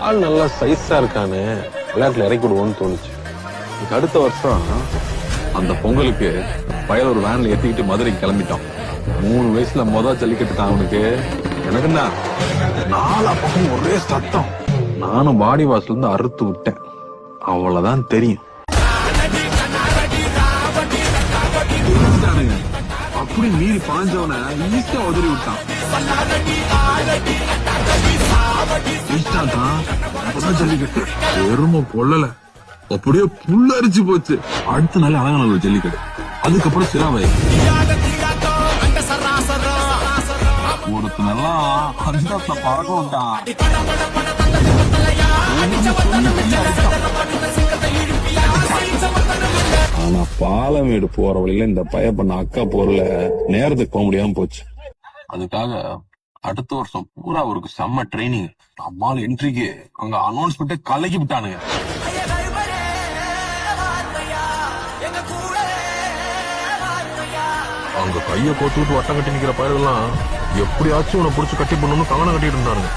ஆள் நல்லா சைஸா இருக்கானு விளையாட்டுல இறக்கி விடுவோம்னு தோணுச்சு. அடுத்த வருஷம் அந்த பொங்கலுக்கு பையன் ஒரு வேன்ல ஏத்திக்கிட்டு மதுரைக்கு கிளம்பிட்டோம். 3 வயசுல ஜல்லிக்கட்டு தான் அவனுக்கு. எனக்கு என்ன 4 பக்கம் ஒரே சத்தம். நானும் வாடி வாசல் இருந்து அறுத்து விட்டேன். அவ்வளவுதான் தெரியும். அப்படி மீறி பாஞ்சவன ஈஸ்டா உதறி விட்டான். ஜல்லிக்கட்டு எரும கொள்ளல, அப்படியே புல்லரிச்சு போச்சு. அடுத்த நாள் அழகான ஜல்லிக்கட்டு, அதுக்கப்புறம் சிராவை ஒருத்தனெல்லாம் அஞ்சாத்துல பறக்க விட்டான். ஆனா பாலமேடு போற வழியில இந்த பைய பண்ண அக்கா பொருள நேரத்துக்கு போக முடியாம போச்சு. அதுக்காக அடுத்த வருஷம் பூரா அவருக்கு செம்ம ட்ரைனிங். நம்மால என்ட்ரிக்கு அங்க அனௌன்ஸ்மெண்ட் கலக்கி விட்டானுங்க. அங்க கைய கோத்து விட்டு வட்டம் கட்டி நிக்கிற பயிரெல்லாம் எப்படியாச்சும் உன்னை புடிச்சு கட்டி பண்ணணும்னு கவனம் கட்டிட்டு இருந்தாருங்க.